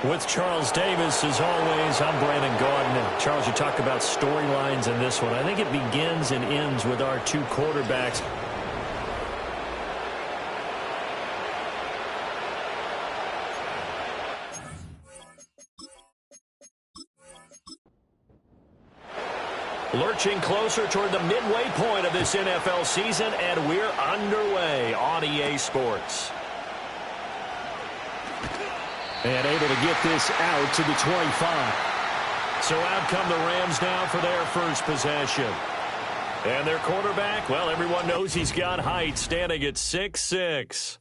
With Charles Davis, as always, I'm Brandon Gaudin. Charles, you talk about storylines in this one. I think it begins and ends with our two quarterbacks. Lurching closer toward the midway point of this NFL season, and we're underway on EA Sports. And able to get this out to the 25. So out come the Rams now for their first possession. And their quarterback, well, everyone knows he's got height, standing at 6'6".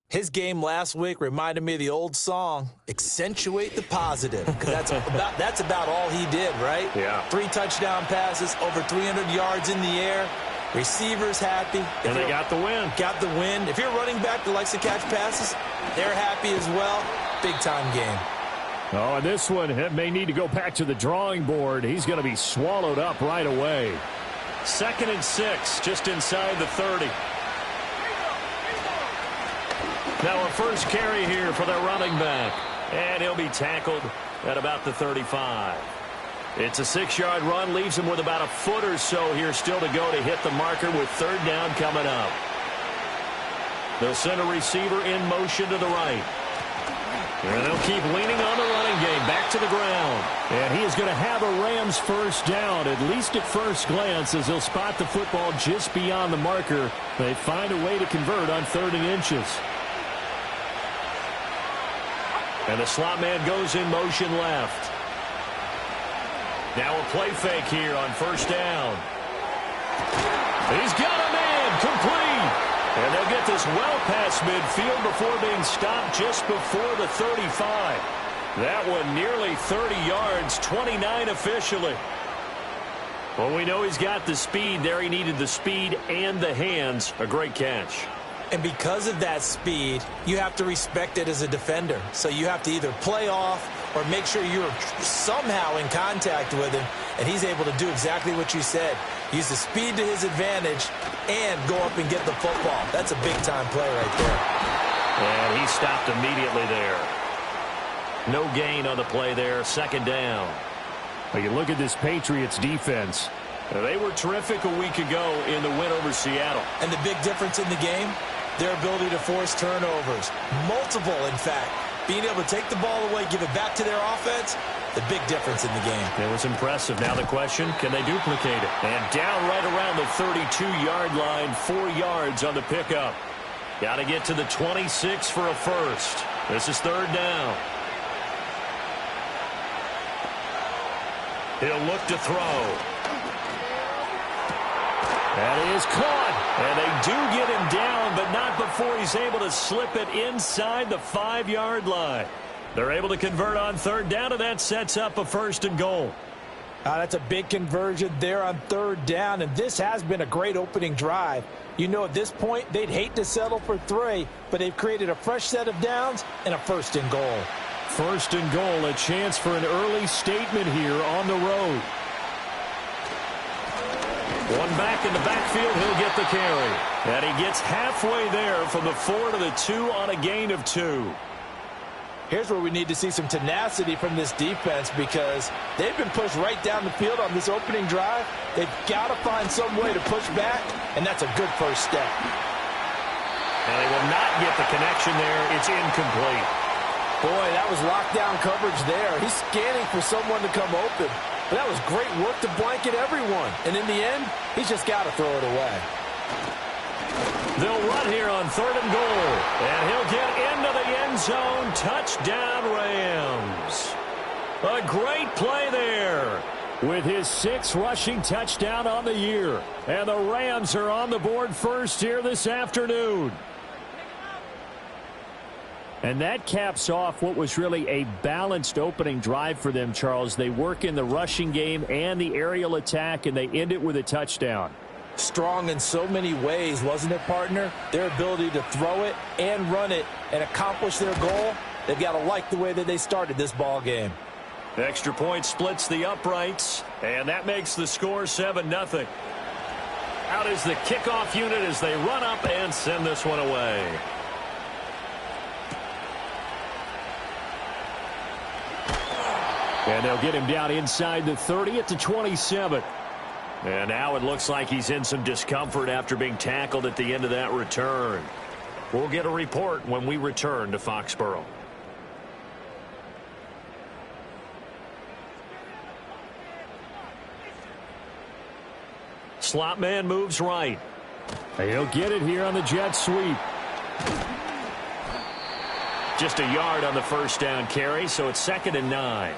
His game last week reminded me of the old song, Accentuate the Positive, because that's about all he did, right? Yeah. 3 touchdown passes, over 300 yards in the air. Receivers happy. And they got the win. Got the win. If you're running back that likes to catch passes, they're happy as well. Big-time game. Oh, and this one may need to go back to the drawing board. He's going to be swallowed up right away. 2nd and 6, just inside the 30. Now a first carry here for their running back. And he'll be tackled at about the 35. It's a 6-yard run, leaves him with about a foot or so here still to go to hit the marker with 3rd down coming up. They'll send a receiver in motion to the right. And they'll keep leaning on the running game, back to the ground. And he is going to have a Rams first down, at least at first glance, as he'll spot the football just beyond the marker. They find a way to convert on 3rd and inches. And the slot man goes in motion left. Now a play fake here on 1st down. He's got a man, complete. And they'll get this well past midfield before being stopped just before the 35. That one nearly 30 yards, 29 officially. Well, we know he's got the speed there. He needed the speed and the hands. A great catch. And because of that speed, you have to respect it as a defender. So you have to either play off or make sure you're somehow in contact with him. And he's able to do exactly what you said. Use the speed to his advantage and go up and get the football. That's a big-time play right there. And he stopped immediately there. No gain on the play there. 2nd down. Well, you look at this Patriots defense. They were terrific a week ago in the win over Seattle. And the big difference in the game, their ability to force turnovers. Multiple, in fact. Being able to take the ball away, give it back to their offense, the big difference in the game. It was impressive. Now the question, can they duplicate it? And down right around the 32-yard line, 4 yards on the pickup. Got to get to the 26 for a first. This is 3rd down. He'll look to throw. That is caught. And they do get him down, but not before he's able to slip it inside the 5-yard line. They're able to convert on 3rd down, and that sets up a 1st and goal. That's a big conversion there on 3rd down, and this has been a great opening drive. You know, at this point, they'd hate to settle for 3, but they've created a fresh set of downs and a 1st and goal. 1st and goal, a chance for an early statement here on the road. One back in the backfield, he'll get the carry. And he gets halfway there from the 4 to the 2 on a gain of 2. Here's where we need to see some tenacity from this defense because they've been pushed right down the field on this opening drive. They've got to find some way to push back, and that's a good first step. And they will not get the connection there. It's incomplete. Boy, that was lockdown coverage there. He's scanning for someone to come open. But that was great work to blanket everyone. And in the end, he's just got to throw it away. They'll run here on 3rd and goal. And he'll get into the end zone. Touchdown, Rams. A great play there. With his 6th rushing touchdown on the year. And the Rams are on the board first here this afternoon. And that caps off what was really a balanced opening drive for them, Charles. They work in the rushing game and the aerial attack, and they end it with a touchdown. Strong in so many ways, wasn't it, partner? Their ability to throw it and run it and accomplish their goal, they've got to like the way that they started this ball game. Extra point splits the uprights, and that makes the score 7-0. Out is the kickoff unit as they run up and send this one away. And they'll get him down inside the 30 at the 27. And now it looks like he's in some discomfort after being tackled at the end of that return. We'll get a report when we return to Foxborough. Slot man moves right. He'll get it here on the jet sweep. Just a yard on the first down carry, so it's 2nd and 9.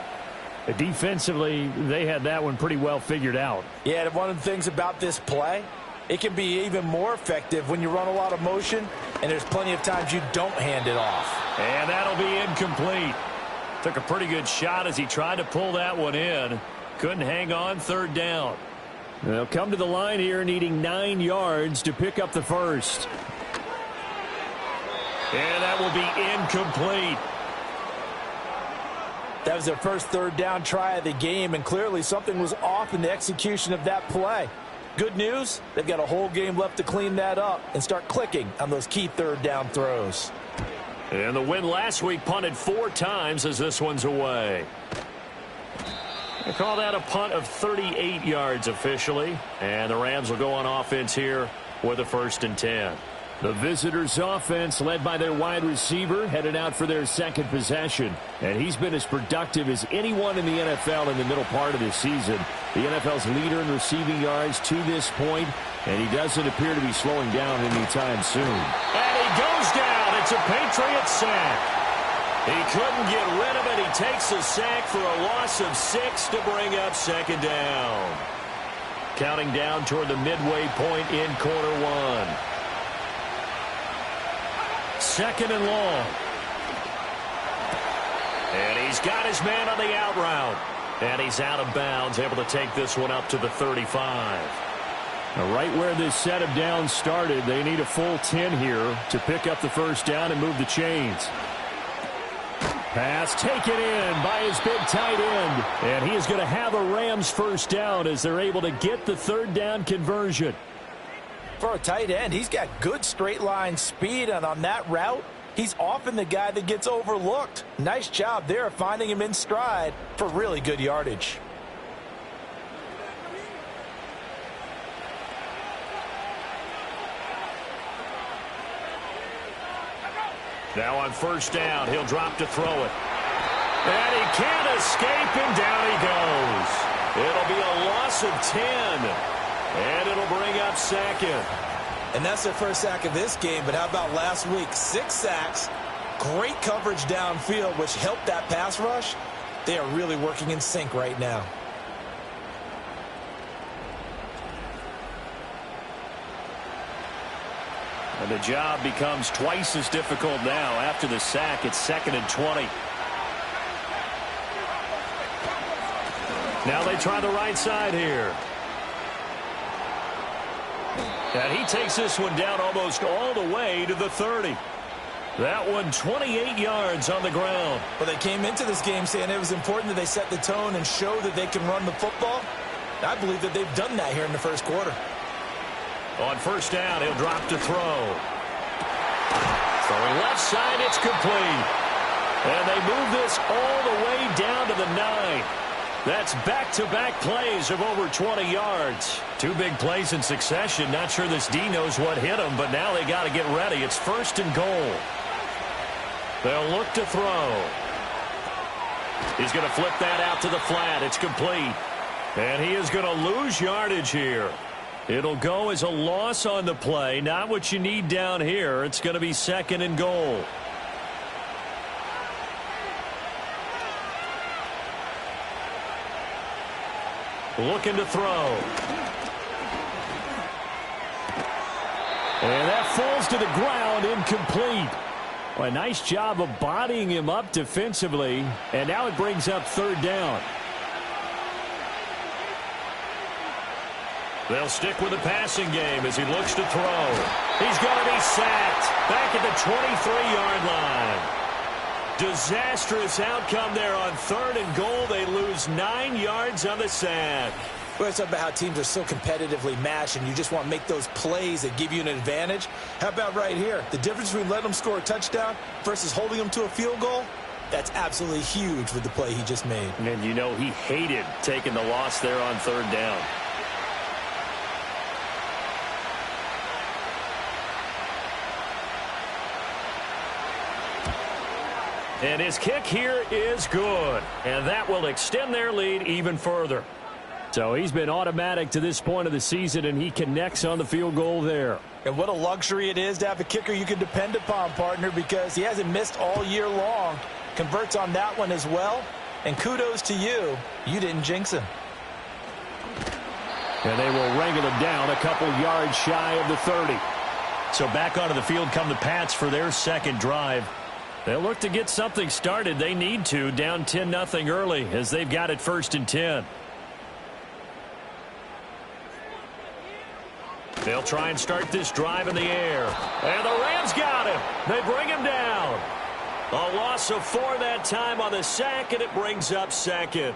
Defensively, they had that one pretty well figured out. Yeah, one of the things about this play, it can be even more effective when you run a lot of motion, and there's plenty of times you don't hand it off. And that'll be incomplete. Took a pretty good shot as he tried to pull that one in. Couldn't hang on, 3rd down. They'll come to the line here needing 9 yards to pick up the first. And that will be incomplete. That was their first 3rd down try of the game, and clearly something was off in the execution of that play. Good news, they've got a whole game left to clean that up and start clicking on those key 3rd down throws. And the win last week punted 4 times as this one's away. They call that a punt of 38 yards officially. And the Rams will go on offense here with a 1st and 10. The visitors' offense, led by their wide receiver, headed out for their 2nd possession. And he's been as productive as anyone in the NFL in the middle part of this season. The NFL's leader in receiving yards to this point, and he doesn't appear to be slowing down anytime soon. And he goes down. It's a Patriot sack. He couldn't get rid of it. He takes the sack for a loss of 6 to bring up 2nd down. Counting down toward the midway point in quarter 1. 2nd and long. And he's got his man on the out route. And he's out of bounds, able to take this one up to the 35. Now, right where this set of downs started, they need a full 10 here to pick up the first down and move the chains. Pass taken in by his big tight end. And he is going to have a Rams first down as they're able to get the 3rd down conversion. For a tight end, he's got good straight line speed, and on that route, he's often the guy that gets overlooked. Nice job there finding him in stride for really good yardage. Now on 1st down, he'll drop to throw it. And he can't escape, and down he goes. It'll be a loss of 10. And it'll bring up 2nd. And that's their first sack of this game, but how about last week? 6 sacks, great coverage downfield, which helped that pass rush. They are really working in sync right now. And the job becomes twice as difficult now after the sack. It's 2nd and 20. Now they try the right side here. And he takes this one down almost all the way to the 30. That one 28 yards on the ground. But they came into this game saying it was important that they set the tone and show that they can run the football. I believe that they've done that here in the first quarter. On 1st down, he'll drop to throw. Throwing left side, it's complete. And they move this all the way down to the 9. That's back-to-back plays of over 20 yards. 2 big plays in succession. Not sure this D knows what hit him, but now they got to get ready. It's 1st and goal. They'll look to throw. He's going to flip that out to the flat. It's complete. And he is going to lose yardage here. It'll go as a loss on the play. Not what you need down here. It's going to be 2nd and goal. Looking to throw. And that falls to the ground, incomplete. Well, a nice job of bodying him up defensively. And now it brings up 3rd down. They'll stick with the passing game as he looks to throw. He's going to be sacked back at the 23-yard line. Disastrous outcome there on 3rd and goal. They lose 9 yards on the sack. Well, it's about how teams are so competitively matched, and you just want to make those plays that give you an advantage. How about right here? The difference between letting them score a touchdown versus holding them to a field goal? That's absolutely huge with the play he just made. And you know he hated taking the loss there on third down. And his kick here is good. And that will extend their lead even further. So he's been automatic to this point of the season, and he connects on the field goal there. And what a luxury it is to have a kicker you can depend upon, partner, because he hasn't missed all year long. Converts on that one as well. And kudos to you. You didn't jinx him. And they will wrangle him down a couple yards shy of the 30. So back onto the field come the Pats for their second drive. They'll look to get something started. They need to, down 10-0 early as they've got it 1st and 10. They'll try and start this drive in the air. And the Rams got him. They bring him down. A loss of 4 that time on the sack, and it brings up 2nd.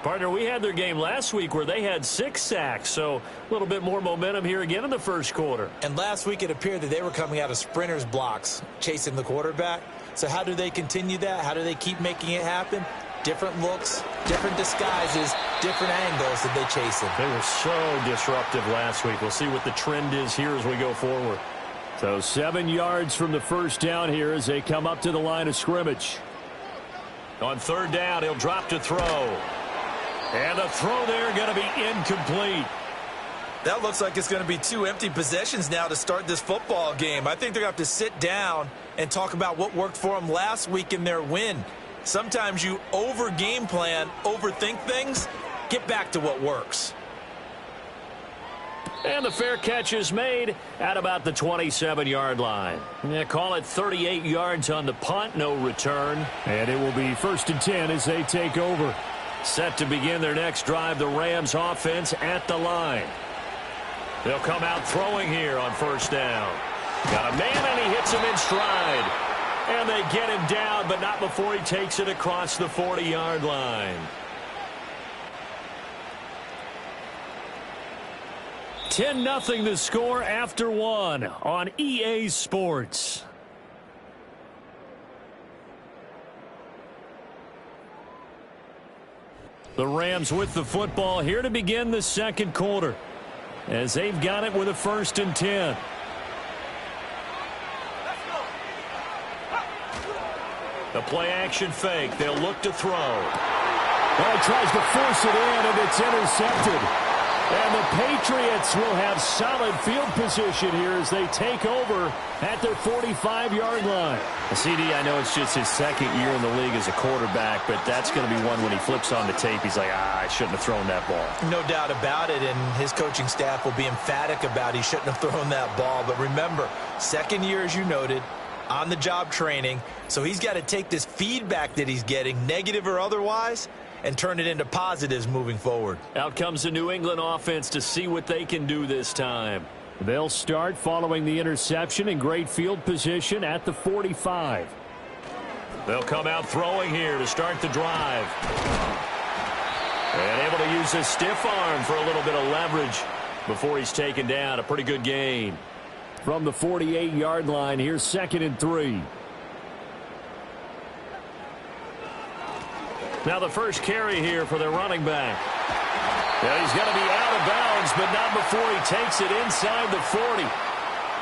Partner, we had their game last week where they had 6 sacks, so a little bit more momentum here again in the first quarter. And last week it appeared that they were coming out of sprinters blocks, chasing the quarterback. So how do they continue that? How do they keep making it happen? Different looks, different disguises, different angles that they chase him. They were so disruptive last week. We'll see what the trend is here as we go forward. So 7 yards from the first down here as they come up to the line of scrimmage. On third down, he'll drop to throw. And the throw there going to be incomplete. That looks like it's going to be 2 empty possessions now to start this football game. I think they're going to have to sit down and talk about what worked for them last week in their win. Sometimes you over-game plan, overthink things, get back to what works. And the fair catch is made at about the 27-yard line. Yeah, call it 38 yards on the punt, no return. And it will be 1st and 10 as they take over. Set to begin their next drive, the Rams offense at the line. They'll come out throwing here on first down. Got a man, and he hits him in stride. And they get him down, but not before he takes it across the 40-yard line. 10-0 the score after 1 on EA Sports. The Rams with the football here to begin the second quarter as they've got it with a 1st and 10. The play action fake. They'll look to throw. Well, he tries to force it in, and it's intercepted. And the Patriots will have solid field position here as they take over at their 45-yard line. CD, I know it's just his second year in the league as a quarterback, but that's going to be one when he flips on the tape. He's like, I shouldn't have thrown that ball. No doubt about it, and his coaching staff will be emphatic about he shouldn't have thrown that ball. But remember, second year, as you noted, on-the-job training, so he's got to take this feedback that he's getting, negative or otherwise, and turn it into positives moving forward. Out comes the New England offense to see what they can do this time. They'll start following the interception in great field position at the 45. They'll come out throwing here to start the drive. And able to use his stiff arm for a little bit of leverage before he's taken down. A pretty good gain. From the 48-yard line, here's 2nd and 3. Now the first carry here for their running back. Yeah, he's going to be out of bounds, but not before he takes it inside the 40.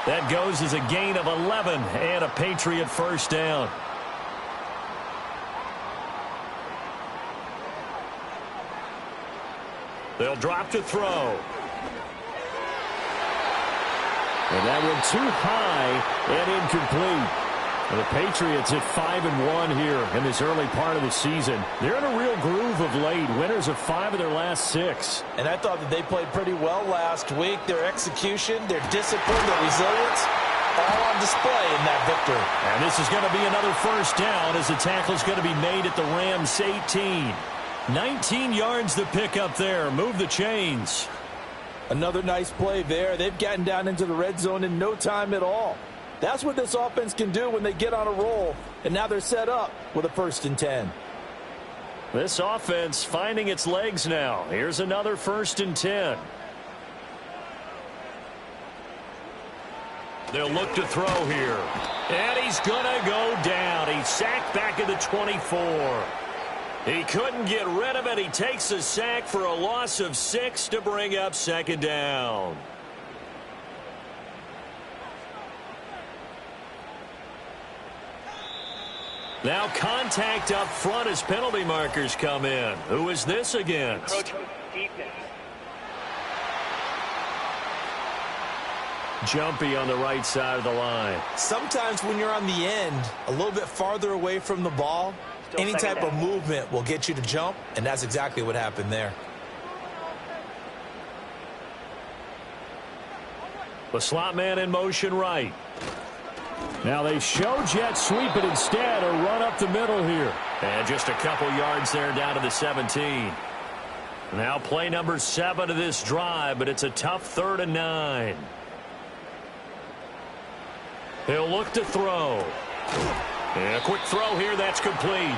That goes as a gain of 11 and a Patriot first down. They'll drop to throw. And that one too high and incomplete. And the Patriots at 5-1 here in this early part of the season. They're in a real groove of late. Winners of 5 of their last 6. And I thought that they played pretty well last week. Their execution, their discipline, their resilience, all on display in that victory. And this is going to be another first down as the tackle is going to be made at the Rams 18. 19 yards the pick up there. Move the chains. Another nice play there. They've gotten down into the red zone in no time at all. That's what this offense can do when they get on a roll. And now they're set up with a 1st and 10. This offense finding its legs now. Here's another 1st and 10. They'll look to throw here. And he's going to go down. He's sacked back at the 24. He couldn't get rid of it. He takes a sack for a loss of 6 to bring up second down. Now contact up front as penalty markers come in. Who is this against? Jumpy on the right side of the line. Sometimes when you're on the end, a little bit farther away from the ball, any type of movement will get you to jump, and that's exactly what happened there. The slot man in motion right. Now they show jet sweep it instead, or run up the middle here. And just a couple yards there down to the 17. Now play number 7 of this drive, but it's a tough 3rd and 9. He'll look to throw. And a quick throw here, that's complete.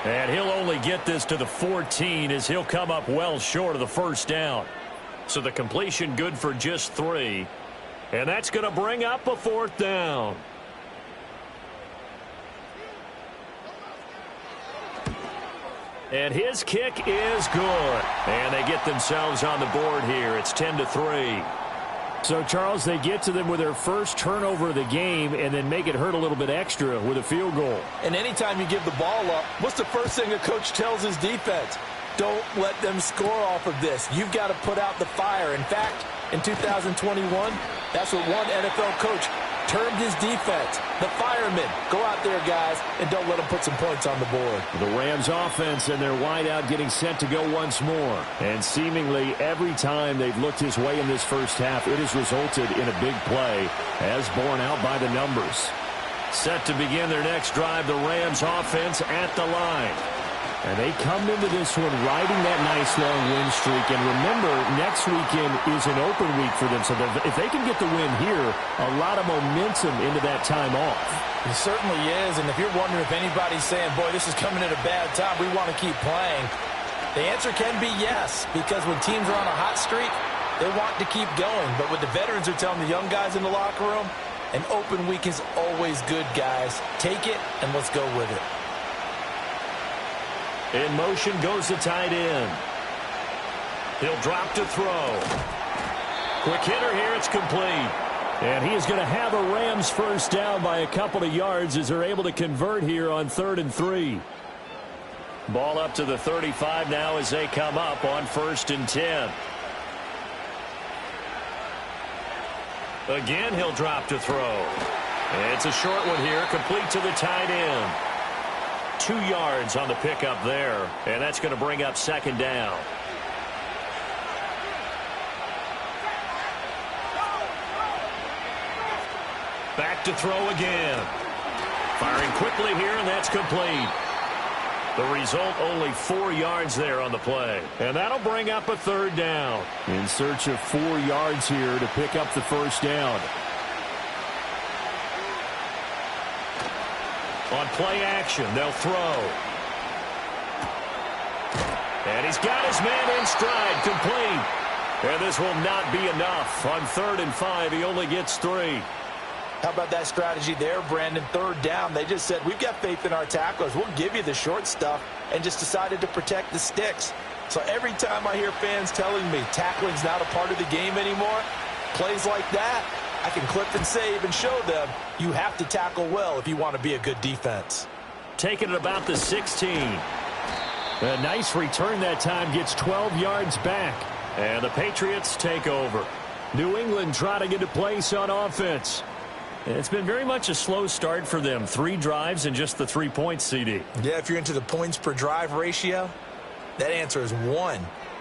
And he'll only get this to the 14 as he'll come up well short of the first down. So the completion good for just 3. And that's going to bring up a 4th down. And his kick is good. And they get themselves on the board here. It's 10-3. So, Charles, they get to them with their first turnover of the game and then make it hurt a little bit extra with a field goal. And anytime you give the ball up, what's the first thing a coach tells his defense? Don't let them score off of this. You've got to put out the fire. In fact, in 2021, that's what one NFL coach termed his defense. The firemen. Go out there, guys, and don't let them put some points on the board. The Rams offense and their wideout getting set to go once more. And seemingly every time they've looked his way in this first half, it has resulted in a big play, as borne out by the numbers. Set to begin their next drive, the Rams offense at the line. And they come into this one riding that nice long win streak. And remember, next weekend is an open week for them. So if they can get the win here, a lot of momentum into that time off. It certainly is. And if you're wondering if anybody's saying, boy, this is coming at a bad time, we want to keep playing, the answer can be yes. Because when teams are on a hot streak, they want to keep going. But what the veterans are telling the young guys in the locker room, an open week is always good, guys. Take it and let's go with it. In motion goes the tight end. He'll drop to throw. Quick hitter here, it's complete. And he is going to have a Rams first down by a couple of yards as they're able to convert here on 3rd and 3. Ball up to the 35 now as they come up on 1st and 10. Again, he'll drop to throw. It's a short one here, complete to the tight end. 2 yards on the pickup there, and that's going to bring up 2nd down. Back to throw again. Firing quickly here, and that's complete. The result, only 4 yards there on the play. And that'll bring up a 3rd down. In search of 4 yards here to pick up the first down. On play action, they'll throw. And he's got his man in stride, complete. And this will not be enough. On 3rd and 5, he only gets 3. How about that strategy there, Brandon? 3rd down. They just said, we've got faith in our tacklers. We'll give you the short stuff, and just decided to protect the sticks. So every time I hear fans telling me tackling's not a part of the game anymore, plays like that, I can clip and save and show them you have to tackle well if you want to be a good defense. Taking it about the 16. A nice return that time, gets 12 yards back. And the Patriots take over. New England trotting into place on offense. It's been very much a slow start for them. 3 drives and just the 3 points, CD. Yeah, if you're into the points per drive ratio, that answer is 1.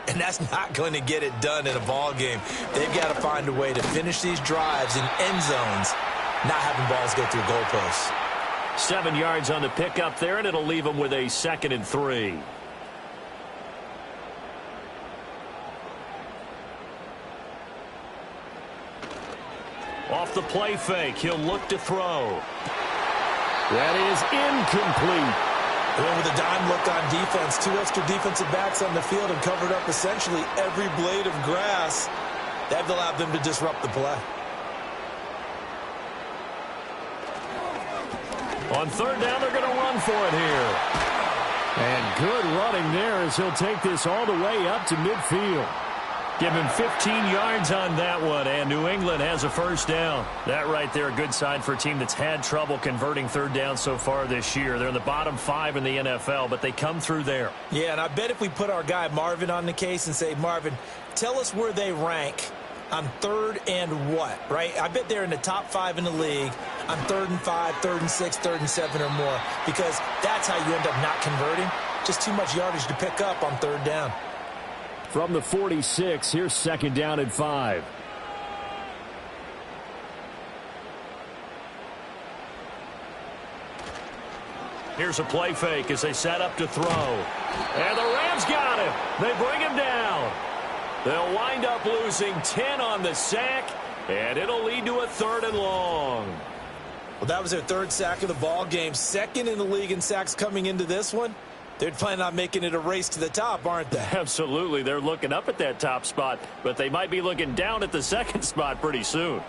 And that's not going to get it done in a ball game. They've got to find a way to finish these drives in end zones, not having balls go through goalposts. 7 yards on the pickup there, and it'll leave them with a 2nd and 3. Off the play fake, he'll look to throw. That is incomplete. Well, with a dime look on defense, 2 extra defensive backs on the field and covered up essentially every blade of grass. That allowed them to disrupt the play. On third down, they're going to run for it here. And good running there as he'll take this all the way up to midfield. Give him 15 yards on that one, and New England has a first down. That right there, a good sign for a team that's had trouble converting third down so far this year. They're in the bottom 5 in the NFL, but they come through there. Yeah, and I bet if we put our guy Marvin on the case and say, Marvin, tell us where they rank on third and what, right? I bet they're in the top 5 in the league on 3rd and 5, 3rd and 6, 3rd and 7 or more, because that's how you end up not converting. Just too much yardage to pick up on third down. From the 46, here's second down and 5. Here's a play fake as they set up to throw. And the Rams got him. They bring him down. They'll wind up losing 10 on the sack, and it'll lead to a 3rd and long. Well, that was their 3rd sack of the ball game. 2nd in the league in sacks coming into this one. They're planning on making it a race to the top, aren't they? Absolutely. They're looking up at that top spot, but they might be looking down at the 2nd spot pretty soon.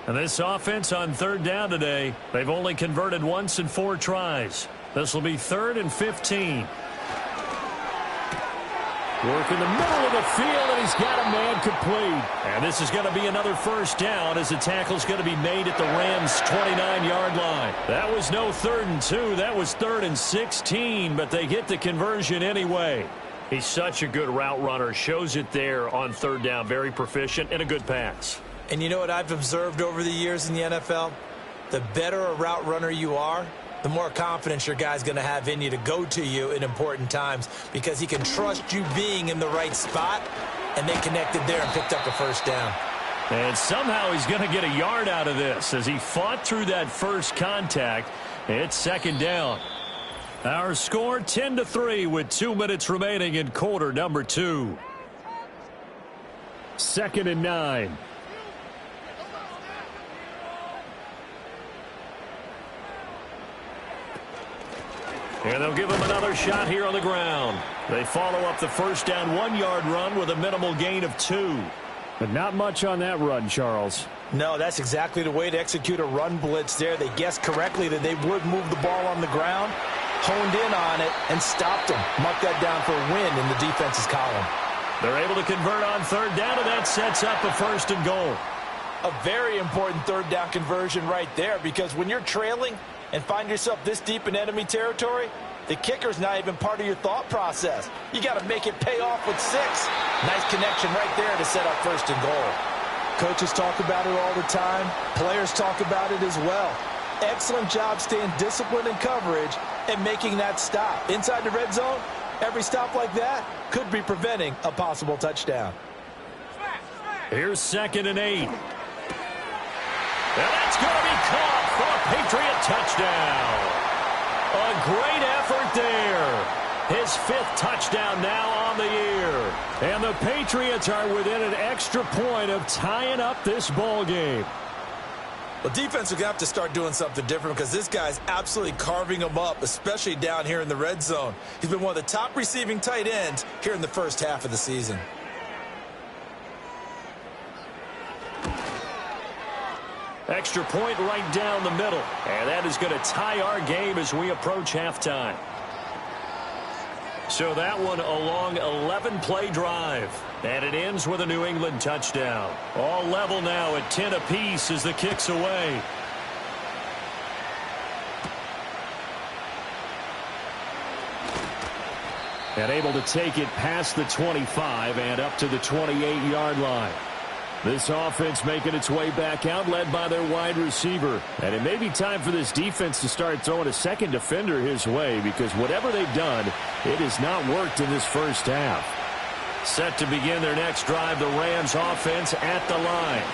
And this offense on third down today, they've only converted once in 4 tries. This will be 3rd and 15. Work in the middle of the field, and he's got a man complete. And this is going to be another first down as the tackle's going to be made at the Rams' 29-yard line. That was no 3rd and 2. That was 3rd and 16, but they get the conversion anyway. He's such a good route runner. Shows it there on third down. Very proficient and a good pass. And you know what I've observed over the years in the NFL? The better a route runner you are, the more confidence your guy's going to have in you to go to you in important times, because he can trust you being in the right spot, and they connected there and picked up a first down. And somehow he's going to get a yard out of this as he fought through that first contact. It's second down. Our score 10-3 with 2 minutes remaining in quarter number 2. 2nd and 9. And they'll give him another shot here on the ground. They follow up the first down 1-yard run with a minimal gain of 2. But not much on that run, Charles. No, that's exactly the way to execute a run blitz there. They guessed correctly that they would move the ball on the ground, honed in on it, and stopped them. Mark that down for a win in the defense's column. They're able to convert on third down, and that sets up a 1st and goal. A very important third down conversion right there, because when you're trailing and find yourself this deep in enemy territory, the kicker's not even part of your thought process. You got to make it pay off with 6. Nice connection right there to set up 1st and goal. Coaches talk about it all the time. Players talk about it as well. Excellent job staying disciplined in coverage and making that stop. Inside the red zone, every stop like that could be preventing a possible touchdown. Here's 2nd and 8. And that's going to be caught for a Patriot touchdown. A great effort there. His 5th touchdown now on the year. And the Patriots are within an extra point of tying up this ball game. Well, defense are going to have to start doing something different, because this guy's absolutely carving them up, especially down here in the red zone. He's been one of the top receiving tight ends here in the first half of the season. Extra point right down the middle. And that is going to tie our game as we approach halftime. So that one a long 11-play drive. And it ends with a New England touchdown. All level now at 10 apiece as the kick's away. And able to take it past the 25 and up to the 28-yard line. This offense making its way back out, led by their wide receiver. And it may be time for this defense to start throwing a second defender his way, because whatever they've done, it has not worked in this first half. Set to begin their next drive, the Rams offense at the line.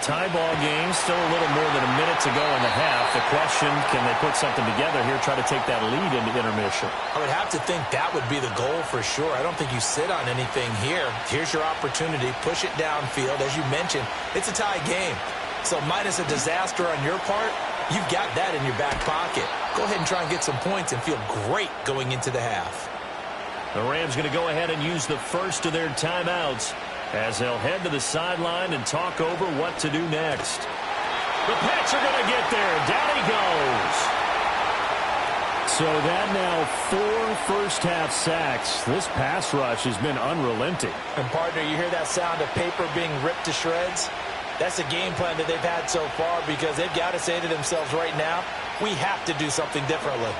Tie ball game, still a little more than a minute to go in the half. The question, can they put something together here, try to take that lead into intermission? I would have to think that would be the goal for sure. I don't think you sit on anything here. Here's your opportunity. Push it downfield. As you mentioned, it's a tie game. So minus a disaster on your part, you've got that in your back pocket. Go ahead and try and get some points and feel great going into the half. The Rams going to go ahead and use the first of their timeouts as they'll head to the sideline and talk over what to do next. The Pats are going to get there. Down he goes. So that now 4 first-half sacks. This pass rush has been unrelenting. And, partner, you hear that sound of paper being ripped to shreds? That's a game plan that they've had so far because they've got to say to themselves right now, we have to do something differently.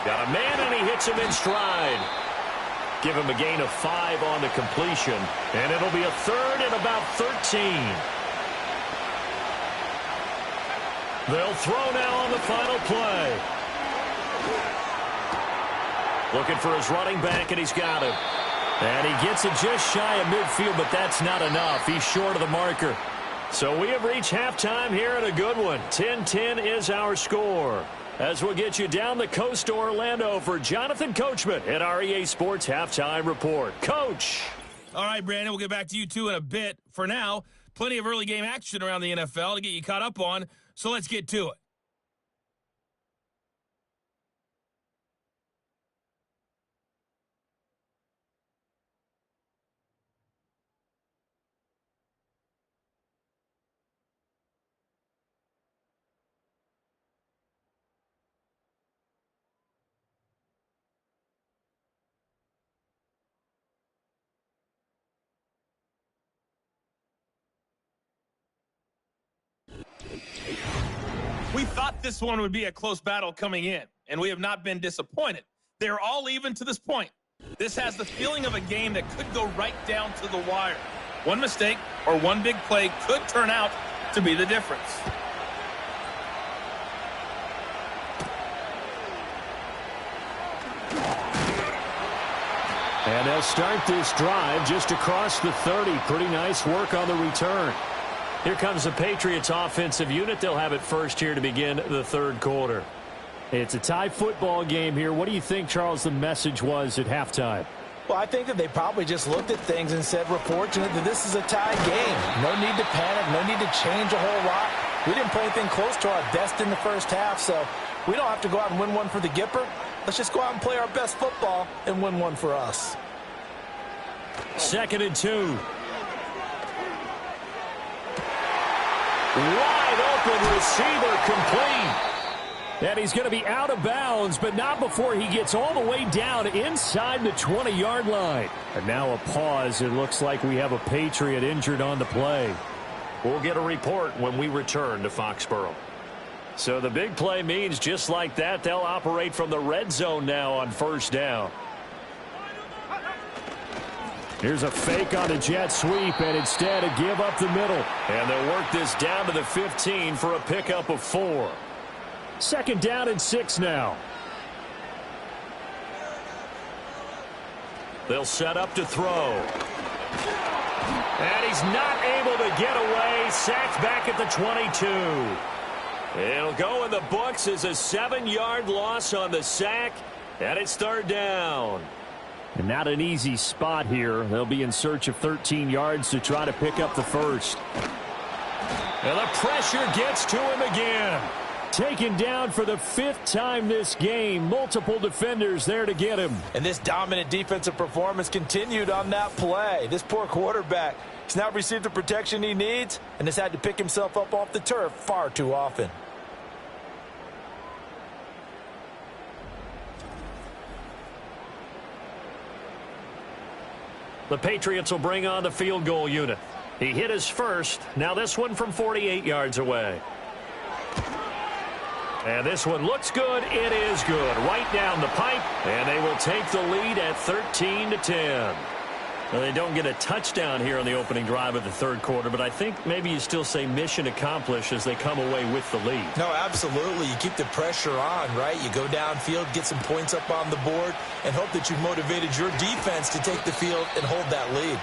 Got a man, and he hits him in stride. Give him a gain of 5 on the completion, and it'll be a third and about 13. They'll throw now on the final play. Looking for his running back, and he's got him. And he gets it just shy of midfield, but that's not enough. He's short of the marker. So we have reached halftime here in a good one. 10-10 is our score. As we'll get you down the coast to Orlando for Jonathan Coachman at our EA Sports Halftime Report. Coach. All right, Brandon, we'll get back to you two in a bit. For now, plenty of early game action around the NFL to get you caught up on, so let's get to it. We thought this one would be a close battle coming in, and we have not been disappointed. They're all even to this point. This has the feeling of a game that could go right down to the wire. One mistake or one big play could turn out to be the difference. And they'll start this drive just across the 30. Pretty nice work on the return. Here comes the Patriots offensive unit. They'll have it first here to begin the third quarter. It's a tie football game here. What do you think, Charles, the message was at halftime? Well, I think that they probably just looked at things and said, we're fortunate that this is a tie game. No need to panic. No need to change a whole lot. We didn't play anything close to our best in the first half, so we don't have to go out and win one for the Gipper. Let's just go out and play our best football and win one for us. 2nd and 2. Wide open receiver complete. And he's going to be out of bounds, but not before he gets all the way down inside the 20-yard line. And now a pause. It looks like we have a Patriot injured on the play. We'll get a report when we return to Foxborough. So the big play means just like that, they'll operate from the red zone now on first down. Here's a fake on a jet sweep, and instead a give up the middle. And they'll work this down to the 15 for a pickup of 4. 2nd down and 6 now. They'll set up to throw. And he's not able to get away. Sacked back at the 22. It'll go in the books as a 7-yard loss on the sack, and it's 3rd down. And not an easy spot here. They'll be in search of 13 yards to try to pick up the first. And the pressure gets to him again. Taken down for the 5th time this game. Multiple defenders there to get him. And this dominant defensive performance continued on that play. This poor quarterback has not received the protection he needs and has had to pick himself up off the turf far too often. The Patriots will bring on the field goal unit. He hit his first. Now this one from 48 yards away. And this one looks good. It is good. Right down the pipe. And they will take the lead at 13-10. Now, they don't get a touchdown here on the opening drive of the third quarter, but I think maybe you still say mission accomplished as they come away with the lead. No, absolutely. You keep the pressure on, right? You go downfield, get some points up on the board, and hope that you've motivated your defense to take the field and hold that lead.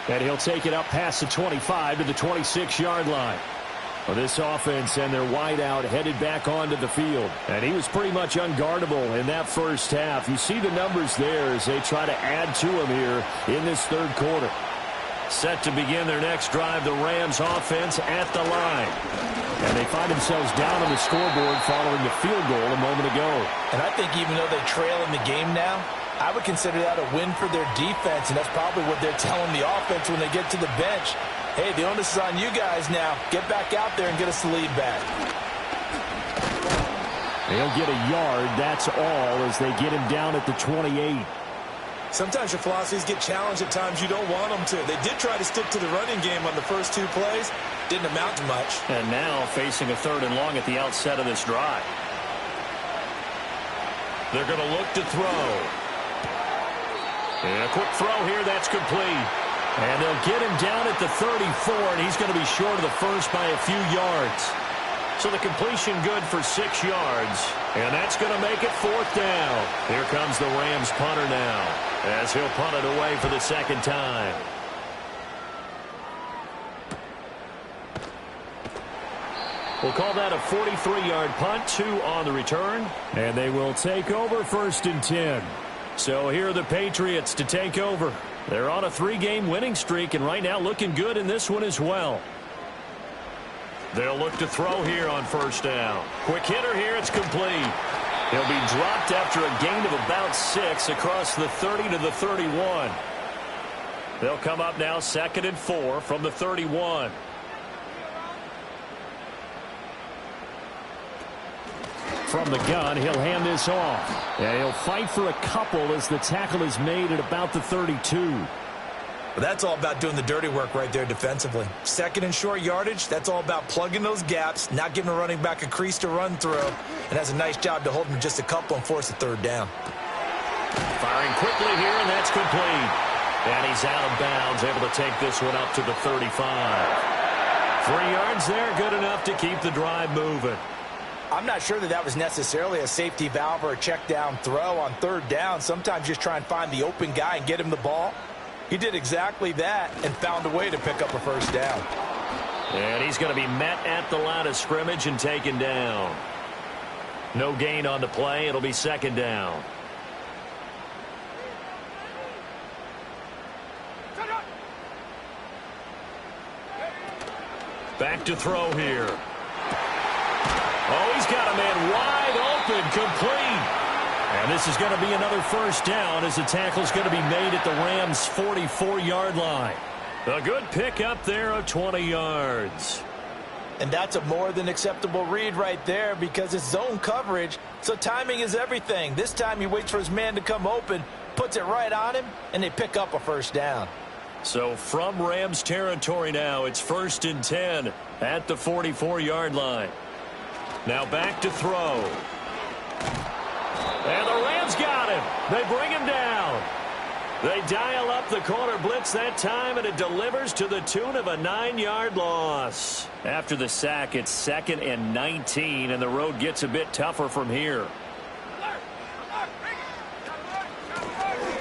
And he'll take it up past the 25 to the 26-yard line. Well, this offense and their wideout headed back onto the field. And he was pretty much unguardable in that first half. You see the numbers there as they try to add to him here in this third quarter. Set to begin their next drive, the Rams offense at the line. And they find themselves down on the scoreboard following the field goal a moment ago. And I think even though they trail in the game now, I would consider that a win for their defense, and that's probably what they're telling the offense when they get to the bench. Hey, the onus is on you guys now. Get back out there and get us the lead back. They'll get a yard, that's all, as they get him down at the 28. Sometimes your philosophies get challenged at times you don't want them to. They did try to stick to the running game on the first 2 plays. Didn't amount to much. And now facing a 3rd and long at the outset of this drive. They're going to look to throw. And a quick throw here, that's complete. And they'll get him down at the 34, and he's going to be short of the first by a few yards. So the completion good for 6 yards. And that's going to make it 4th down. Here comes the Rams punter now, as he'll punt it away for the 2nd time. We'll call that a 43-yard punt, 2 on the return. And they will take over 1st and 10. So here are the Patriots to take over. They're on a 3-game winning streak, and right now looking good in this one as well. They'll look to throw here on 1st down. Quick hitter here, it's complete. He'll be dropped after a gain of about 6 across the 30 to the 31. They'll come up now 2nd and 4 from the 31. From the gun, he'll hand this off. And he'll fight for a couple as the tackle is made at about the 32. But that's all about doing the dirty work right there defensively. 2nd and short yardage, that's all about plugging those gaps, not giving a running back a crease to run through, and has a nice job to hold him just a couple and force a 3rd down. Firing quickly here, and that's complete. And he's out of bounds, able to take this one up to the 35. 3 yards there, good enough to keep the drive moving. I'm not sure that was necessarily a safety valve or a check down throw on 3rd down. Sometimes just try and find the open guy and get him the ball. He did exactly that and found a way to pick up a 1st down. And he's going to be met at the line of scrimmage and taken down. No gain on the play. It'll be 2nd down. Back to throw here. Oh, he's got a man wide open, complete. And this is going to be another 1st down as the tackle's going to be made at the Rams' 44-yard line. A good pick up there of 20 yards. And that's a more than acceptable read right there because it's zone coverage, so timing is everything. This time he waits for his man to come open, puts it right on him, and they pick up a 1st down. So from Rams territory now, it's 1st and 10 at the 44-yard line. Now back to throw. And the Rams got him. They bring him down. They dial up the corner blitz that time, and it delivers to the tune of a 9-yard loss. After the sack, it's 2nd and 19, and the road gets a bit tougher from here.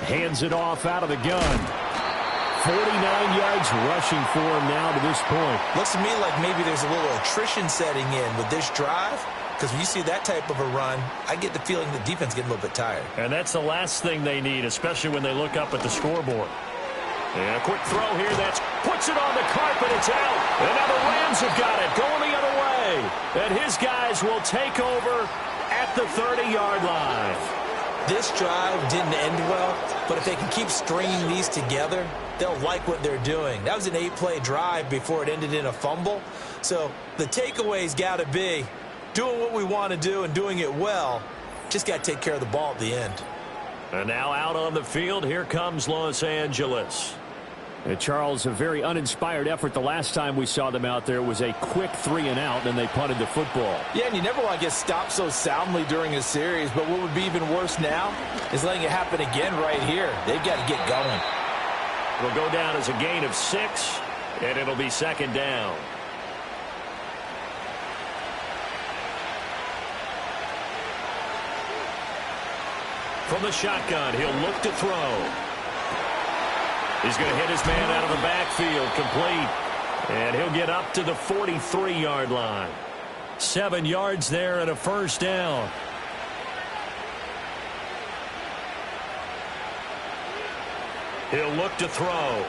Hands it off out of the gun. 49 yards rushing for him now to this point. Looks to me like maybe there's a little attrition setting in with this drive. Because when you see that type of a run, I get the feeling the defense getting a little bit tired. And that's the last thing they need, especially when they look up at the scoreboard. And a quick throw here, puts it on the carpet, it's out. And now the Rams have got it, going the other way. And his guys will take over at the 30-yard line. This drive didn't end well, but if they can keep stringing these together, they'll like what they're doing. That was an 8-play drive before it ended in a fumble. So the takeaway's got to be doing what we want to do and doing it well. Just got to take care of the ball at the end. And now out on the field, here comes Los Angeles. Charles, a very uninspired effort. The last time we saw them out there was a quick 3-and-out, and they punted the football. Yeah, and you never want to get stopped so soundly during a series, but what would be even worse now is letting it happen again right here. They've got to get going. It'll go down as a gain of 6, and it'll be 2nd down. From the shotgun, he'll look to throw. He's going to hit his man out of the backfield, complete. And he'll get up to the 43-yard line. 7 yards there and a 1st down. He'll look to throw.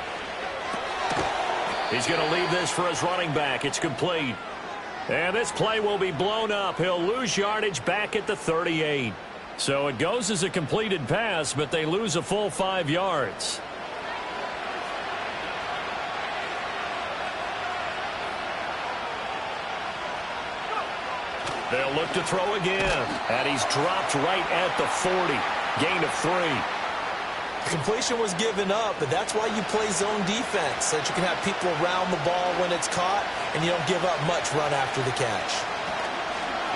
He's going to leave this for his running back. It's complete. And this play will be blown up. He'll lose yardage back at the 38. So it goes as a completed pass, but they lose a full 5 yards. They'll look to throw again. And he's dropped right at the 40. Gain of 3. Completion was given up, but that's why you play zone defense, so that you can have people around the ball when it's caught, and you don't give up much run after the catch.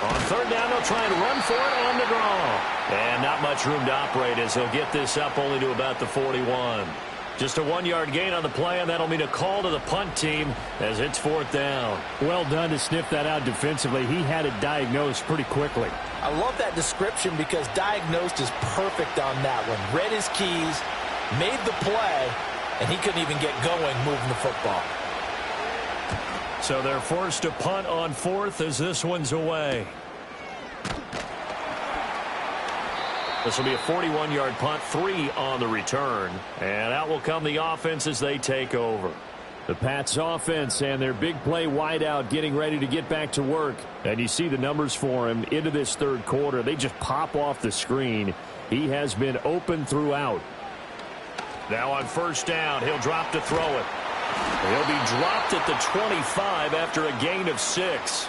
On third down, they'll try and run for it on the draw. And not much room to operate as they'll get this up only to about the 41. Just a 1-yard gain on the play, and that'll mean a call to the punt team as it's fourth down. Well done to sniff that out defensively. He had it diagnosed pretty quickly. I love that description because diagnosed is perfect on that one. Read his keys, made the play, and he couldn't even get going moving the football. So they're forced to punt on fourth as this one's away. This will be a 41-yard punt, 3 on the return. And out will come the offense as they take over. The Pats offense and their big play wideout getting ready to get back to work. And you see the numbers for him into this third quarter. They just pop off the screen. He has been open throughout. Now on first down, he'll drop to throw it. He'll be dropped at the 25 after a gain of 6.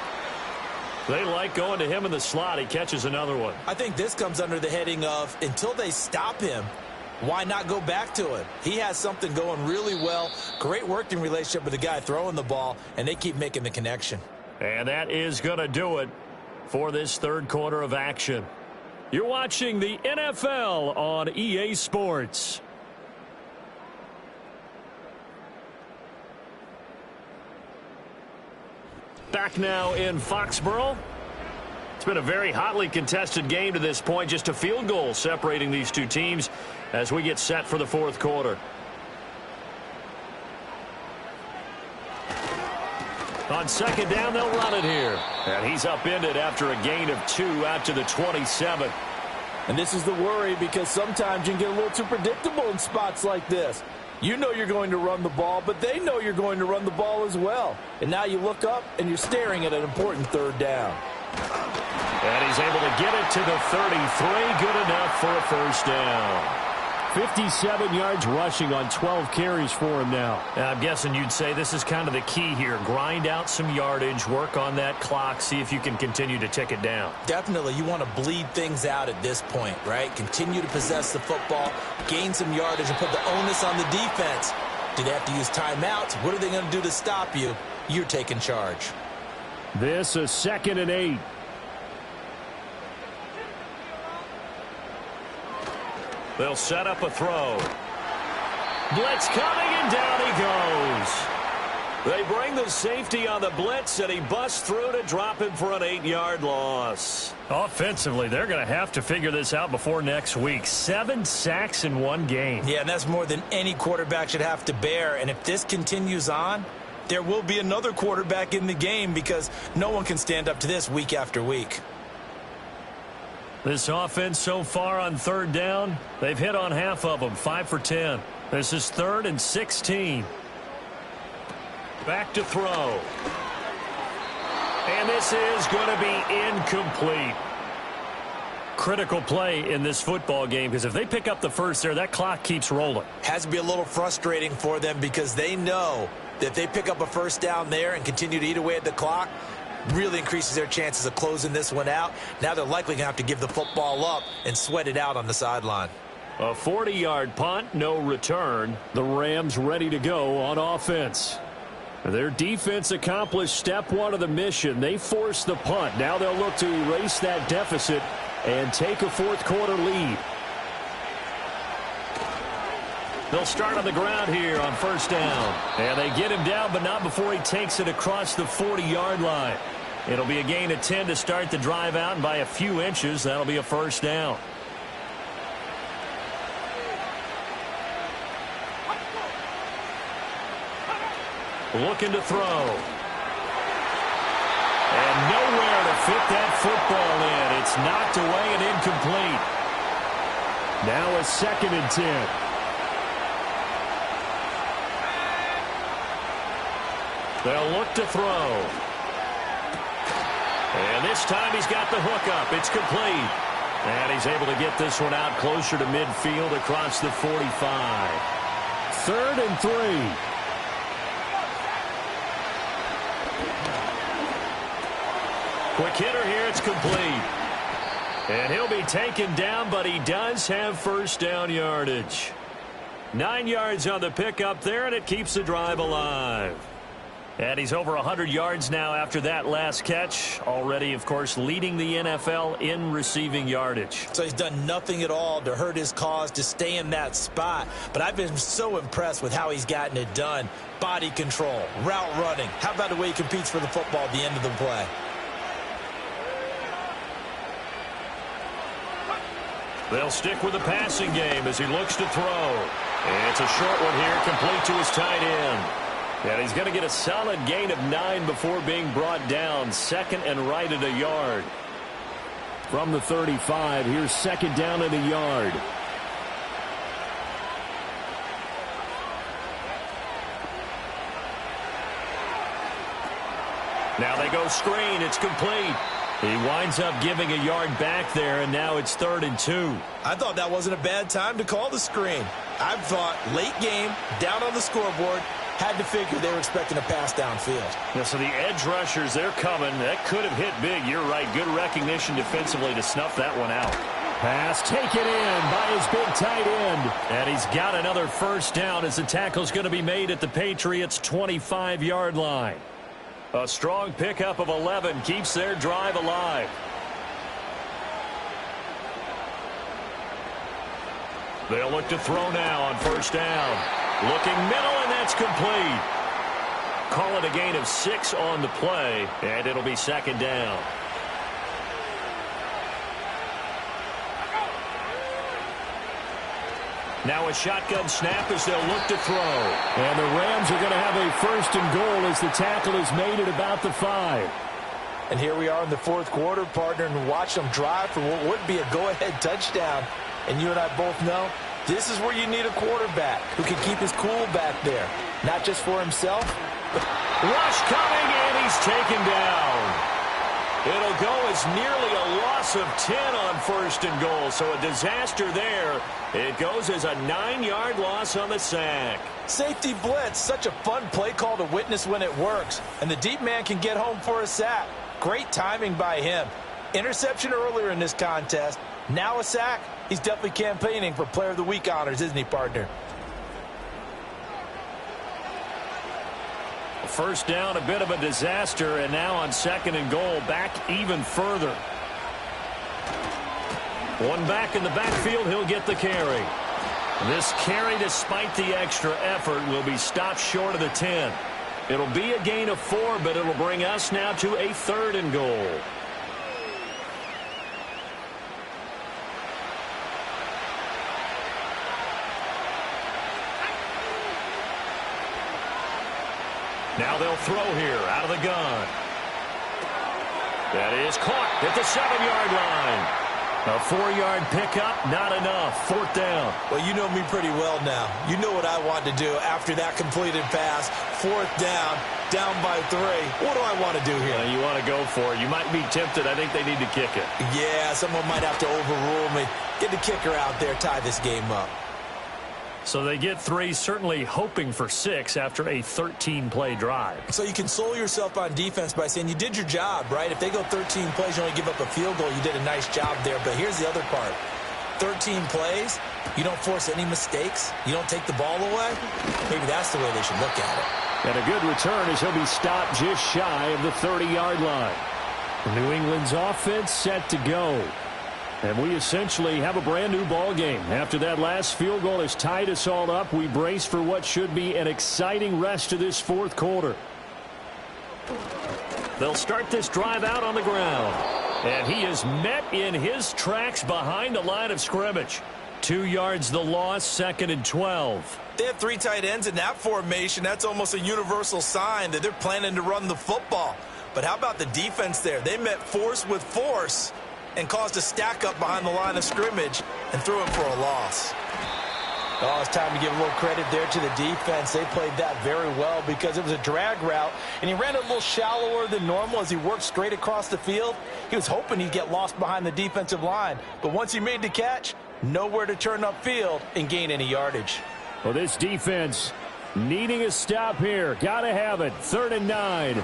They like going to him in the slot. He catches another one. I think this comes under the heading of until they stop him, why not go back to him? He has something going really well. Great working relationship with the guy throwing the ball, and they keep making the connection. And that is going to do it for this third quarter of action. You're watching the NFL on EA Sports. Back now in Foxborough. It's been a very hotly contested game to this point. Just a field goal separating these two teams as we get set for the fourth quarter. On second down, they'll run it here. And he's upended after a gain of 2 out to the 27. And this is the worry because sometimes you can get a little too predictable in spots like this. You know you're going to run the ball, but they know you're going to run the ball as well. And now you look up and you're staring at an important third down. And he's able to get it to the 33. Good enough for a first down. 57 yards rushing on 12 carries for him now. I'm guessing you'd say this is kind of the key here. Grind out some yardage, work on that clock, see if you can continue to tick it down. Definitely, you want to bleed things out at this point, right? Continue to possess the football, gain some yardage, and put the onus on the defense. Do they have to use timeouts? What are they going to do to stop you? You're taking charge. This is 2nd and 8. They'll set up a throw. Blitz coming, and down he goes. They bring the safety on the blitz, and he busts through to drop him for an 8-yard loss. Offensively, they're going to have to figure this out before next week. 7 sacks in one game. Yeah, and that's more than any quarterback should have to bear. And if this continues on, there will be another quarterback in the game because no one can stand up to this week after week. This offense so far on third down, they've hit on half of them, 5 for 10. This is 3rd and 16. Back to throw. And this is going to be incomplete. Critical play in this football game because if they pick up the first there, that clock keeps rolling. Has to be a little frustrating for them because they know that if they pick up a first down there and continue to eat away at the clock, really increases their chances of closing this one out. Now they're likely going to have to give the football up and sweat it out on the sideline. A 40-yard punt, no return. The Rams ready to go on offense. Their defense accomplished step 1 of the mission. They forced the punt. Now they'll look to erase that deficit and take a fourth quarter lead. They'll start on the ground here on first down. And they get him down, but not before he takes it across the 40-yard line. It'll be a gain of 10 to start the drive out, and by a few inches, that'll be a first down. Looking to throw. And nowhere to fit that football in. It's knocked away and incomplete. Now a 2nd and 10. They'll look to throw. And this time he's got the hook up. It's complete. And he's able to get this one out closer to midfield across the 45. 3rd and 3. Quick hitter here. It's complete. And he'll be taken down, but he does have first down yardage. 9 yards on the pickup there, and it keeps the drive alive. And he's over 100 yards now after that last catch. Already, of course, leading the NFL in receiving yardage. So he's done nothing at all to hurt his cause, to stay in that spot. But I've been so impressed with how he's gotten it done. Body control, route running. How about the way he competes for the football at the end of the play? They'll stick with the passing game as he looks to throw. And it's a short one here, complete to his tight end. And he's going to get a solid gain of 9 before being brought down. Second and right at a yard. From the 35, here's second down at a yard. Now they go screen. It's complete. He winds up giving a yard back there, and now it's 3rd and 2. I thought that wasn't a bad time to call the screen. I thought late game, down on the scoreboard, had to figure they were expecting a pass downfield. Yeah, so the edge rushers, they're coming. That could have hit big. You're right. Good recognition defensively to snuff that one out. Pass taken in by his big tight end. And he's got another first down as the tackle's going to be made at the Patriots' 25-yard line. A strong pickup of 11 keeps their drive alive. They'll look to throw now on first down. Looking middle, and that's complete. Call it a gain of 6 on the play, and it'll be second down. Now a shotgun snap as they'll look to throw. And the Rams are going to have a first and goal as the tackle is made at about the 5. And here we are in the 4th quarter, partner, and watch them drive for what would be a go-ahead touchdown. And you and I both know this is where you need a quarterback who can keep his cool back there. Not just for himself. Rush coming, and he's taken down. It'll go as nearly a loss of 10 on first and goal. So a disaster there. It goes as a 9-yard loss on the sack. Safety blitz, such a fun play call to witness when it works. And the deep man can get home for a sack. Great timing by him. Interception earlier in this contest. Now a sack. He's definitely campaigning for Player of the Week honors, isn't he, partner? First down, a bit of a disaster, and now on second and goal, back even further. One back in the backfield, he'll get the carry. This carry, despite the extra effort, will be stopped short of the 10. It'll be a gain of 4, but it'll bring us now to a 3rd and goal. Now they'll throw here out of the gun. That is caught at the 7-yard line. A 4-yard pickup, not enough. 4th down. Well, you know me pretty well now. You know what I want to do after that completed pass. 4th down, down by 3. What do I want to do here? You want to go for it. You might be tempted. I think they need to kick it. Yeah, someone might have to overrule me. Get the kicker out there, tie this game up. So they get 3, certainly hoping for 6 after a 13-play drive. So you console yourself on defense by saying you did your job, right? If they go 13 plays, you only give up a field goal, you did a nice job there. But here's the other part. 13 plays, you don't force any mistakes, you don't take the ball away. Maybe that's the way they should look at it. And a good return as he'll be stopped just shy of the 30-yard line. New England's offense set to go. And we essentially have a brand-new ball game. After that last field goal has tied us all up, we brace for what should be an exciting rest of this 4th quarter. They'll start this drive out on the ground. And he is met in his tracks behind the line of scrimmage. 2 yards the loss, 2nd and 12. They have 3 tight ends in that formation. That's almost a universal sign that they're planning to run the football. But how about the defense there? They met force with force and caused a stack up behind the line of scrimmage and threw him for a loss. Oh, it's time to give a little credit there to the defense. They played that very well because it was a drag route, and he ran it a little shallower than normal as he worked straight across the field. He was hoping he'd get lost behind the defensive line, but once he made the catch, nowhere to turn upfield and gain any yardage. Well, this defense needing a stop here. Got to have it. 3rd and 9.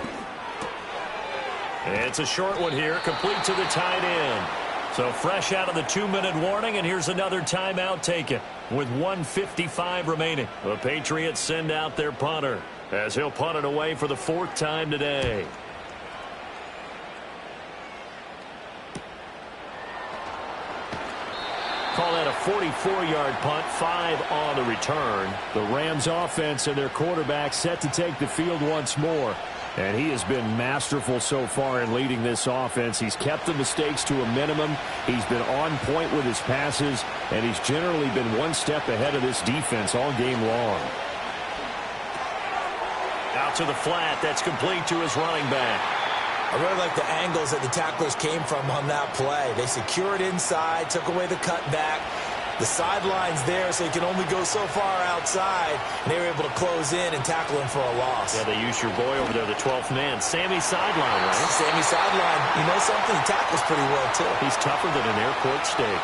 It's a short one here, complete to the tight end. So fresh out of the 2-minute warning, and here's another timeout taken with 1:55 remaining. The Patriots send out their punter as he'll punt it away for the 4th time today. Call that a 44-yard punt, 5 on the return. The Rams offense and their quarterback set to take the field once more. And he has been masterful so far in leading this offense. He's kept the mistakes to a minimum. He's been on point with his passes. And he's generally been one step ahead of this defense all game long. Out to the flat. That's complete to his running back. I really like the angles that the tacklers came from on that play. They secured inside, took away the cutback. The sideline's there, so he can only go so far outside. And they were able to close in and tackle him for a loss. Yeah, they used your boy over there, the 12th man. Sammy sideline, right? Sammy sideline. You know something? He tackles pretty well, too. He's tougher than an airport steak.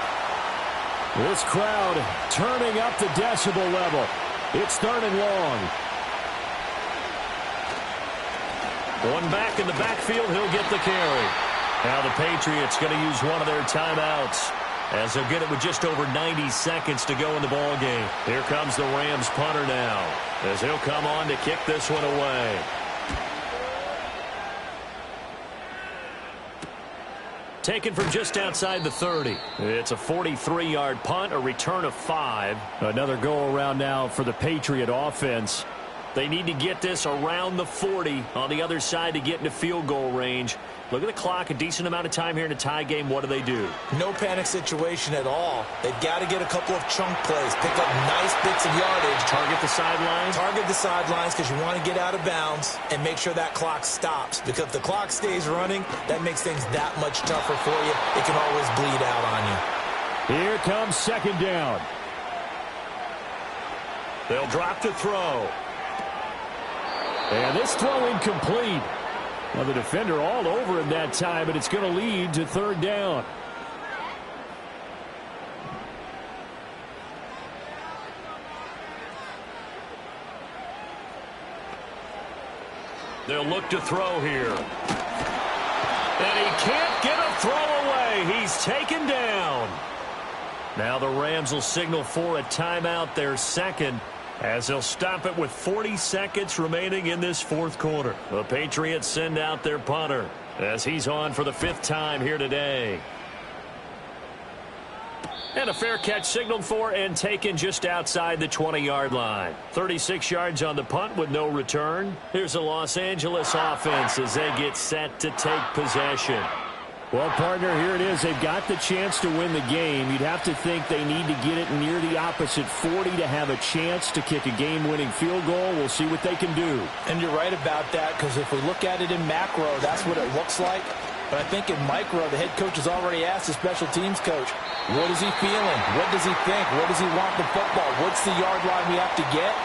This crowd turning up the decibel level. It's 3rd and long. One back in the backfield, he'll get the carry. Now the Patriots going to use one of their timeouts as they'll get it with just over 90 seconds to go in the ball game. Here comes the Rams punter now as he'll come on to kick this one away. Taken from just outside the 30. It's a 43-yard punt, a return of 5. Another go-around now for the Patriot offense. They need to get this around the 40 on the other side to get into field goal range. Look at the clock, a decent amount of time here in a tie game. What do? No panic situation at all. They've got to get a couple of chunk plays, pick up nice bits of yardage. Target the sidelines? Target the sidelines because you want to get out of bounds and make sure that clock stops. Because if the clock stays running, that makes things that much tougher for you. It can always bleed out on you. Here comes 2nd down. They'll drop to throw. And this throw incomplete. Well, the defender all over him that time, but it's going to lead to 3rd down. They'll look to throw here. And he can't get a throw away. He's taken down. Now the Rams will signal for a timeout, their 2nd. As they'll stop it with 40 seconds remaining in this 4th quarter. The Patriots send out their punter as he's on for the 5th time here today. And a fair catch signaled for and taken just outside the 20-yard line. 36 yards on the punt with no return. Here's the Los Angeles offense as they get set to take possession. Well, partner, here it is. They've got the chance to win the game. You'd have to think they need to get it near the opposite 40 to have a chance to kick a game-winning field goal. We'll see what they can do. And you're right about that, because if we look at it in macro, that's what it looks like. But I think in micro, the head coach has already asked the special teams coach, what is he feeling? What does he think? Where does he want the football? What's the yard line we have to get?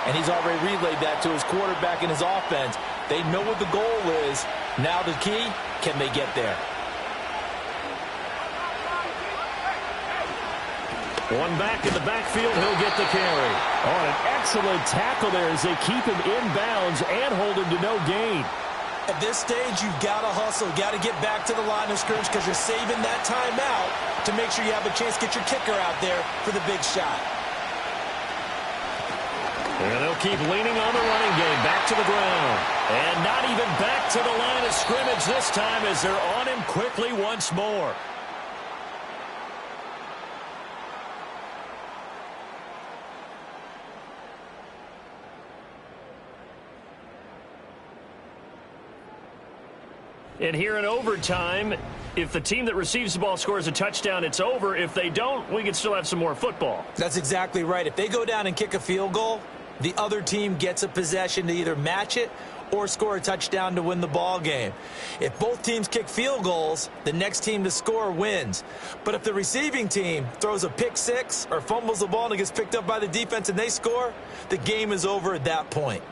And he's already relayed that to his quarterback and his offense. They know what the goal is. Now the key, can they get there? One back in the backfield, he'll get the carry. Oh, an excellent tackle there as they keep him in bounds and hold him to no gain. At this stage, you've got to hustle. You've got to get back to the line of scrimmage because you're saving that timeout to make sure you have a chance to get your kicker out there for the big shot. And they'll keep leaning on the running game. Back to the ground. And not even back to the line of scrimmage this time as they're on him quickly once more. And here in overtime, if the team that receives the ball scores a touchdown, it's over. If they don't, we can still have some more football. That's exactly right. If they go down and kick a field goal, the other team gets a possession to either match it or score a touchdown to win the ball game. If both teams kick field goals, the next team to score wins. But if the receiving team throws a pick six or fumbles the ball and it gets picked up by the defense and they score, the game is over at that point.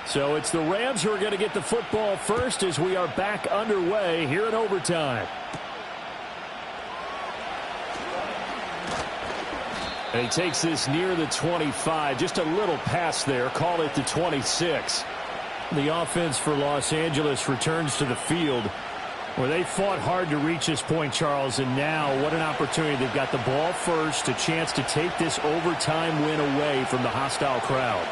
So it's the Rams who are going to get the football first as we are back underway here in overtime. And he takes this near the 25. Just a little pass there. Call it the 26. The offense for Los Angeles returns to the field where they fought hard to reach this point, Charles, and now what an opportunity. They've got the ball first, a chance to take this overtime win away from the hostile crowd.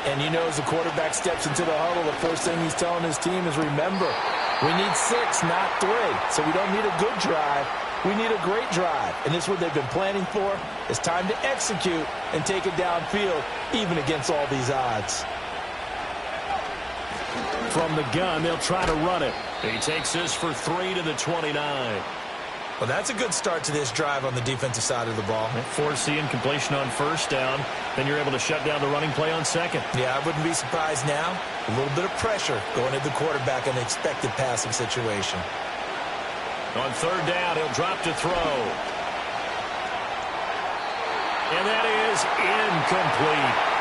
And you know, as the quarterback steps into the huddle, the first thing he's telling his team is, remember, we need 6, not 3. So we don't need a good drive. We need a great drive. And this is what they've been planning for. It's time to execute and take it downfield, even against all these odds. From the gun, they'll try to run it. He takes this for 3 to the 29. Well, that's a good start to this drive on the defensive side of the ball. Force the incompletion on first down. Then you're able to shut down the running play on second. Yeah, I wouldn't be surprised now. A little bit of pressure going at the quarterback in an expected passing situation. On third down, he'll drop to throw. And that is incomplete.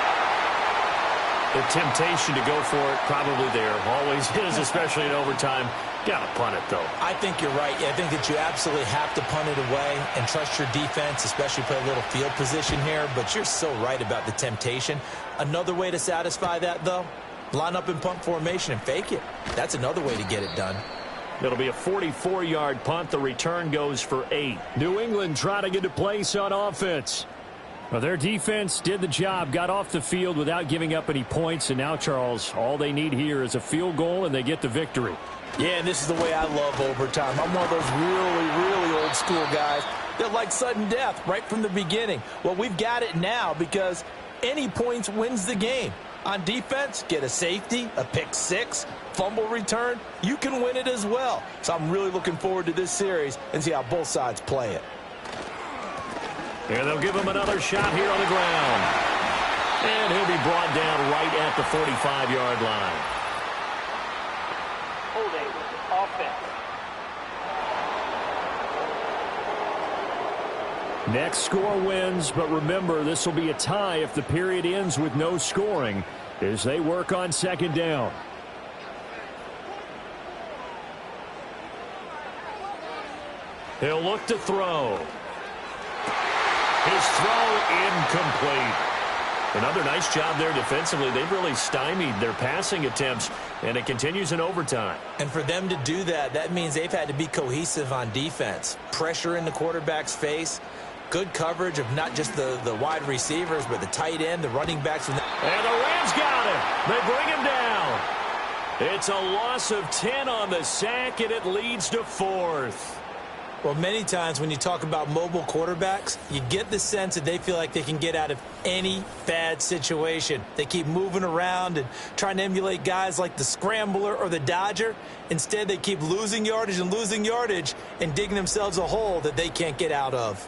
The temptation to go for it probably there. Always is, especially in overtime. Got to punt it, though. I think you're right. I think that you absolutely have to punt it away and trust your defense, especially play a little field position here. But you're so right about the temptation. Another way to satisfy that, though, line up in punt formation and fake it. That's another way to get it done. It'll be a 44-yard punt. The return goes for 8. New England trying to get a place on offense. Well, their defense did the job, got off the field without giving up any points, and now, Charles, all they need here is a field goal, and they get the victory. Yeah, and this is the way I love overtime. I'm one of those really old school guys that like sudden death right from the beginning. Well, we've got it now because any points wins the game. On defense, get a safety, a pick 6, fumble return, you can win it as well. So I'm really looking forward to this series and see how both sides play it. And they'll give him another shot here on the ground. And he'll be brought down right at the 45-yard line. Holding offense. Next score wins, but remember, this will be a tie if the period ends with no scoring as they work on second down. He'll look to throw. His throw incomplete. Another nice job there defensively. They've really stymied their passing attempts, and it continues in overtime. And for them to do that, that means they've had to be cohesive on defense. Pressure in the quarterback's face, good coverage of not just the wide receivers, but the tight end, the running backs. And the Rams got him. They bring him down. It's a loss of 10 on the sack, and it leads to 4th. Well, many times when you talk about mobile quarterbacks, you get the sense that they feel like they can get out of any bad situation. They keep moving around and trying to emulate guys like the Scrambler or the Dodger. Instead, they keep losing yardage and digging themselves a hole that they can't get out of.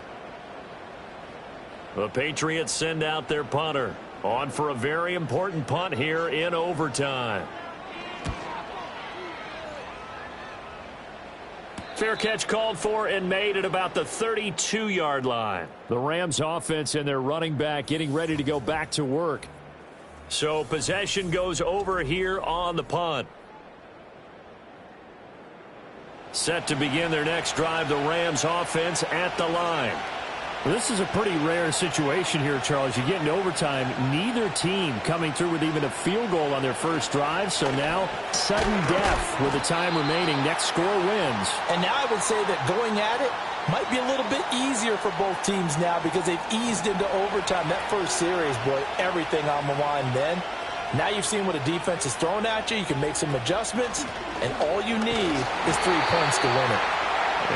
The Patriots send out their punter. On for a very important punt here in overtime. Fair catch called for and made at about the 32-yard line. The Rams offense and their running back getting ready to go back to work. So possession goes over here on the punt. Set to begin their next drive, the Rams offense at the line. Well, this is a pretty rare situation here, Charles. You get in overtime, neither team coming through with even a field goal on their first drive. So now, sudden death with the time remaining. Next score wins. And now I would say that going at it might be a little bit easier for both teams now because they've eased into overtime. That first series, boy, everything on the line then. Now you've seen what a defense is throwing at you. You can make some adjustments, and all you need is 3 points to win it.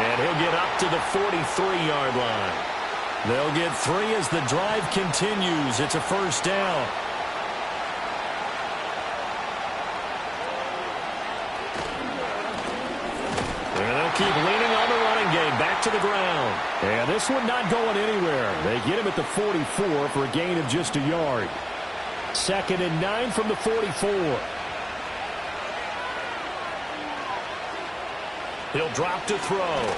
And he'll get up to the 43-yard line. They'll get 3 as the drive continues. It's a first down. And they'll keep leaning on the running game. Back to the ground. And this one not going anywhere. They get him at the 44 for a gain of just a yard. 2nd and 9 from the 44. He'll drop to throw.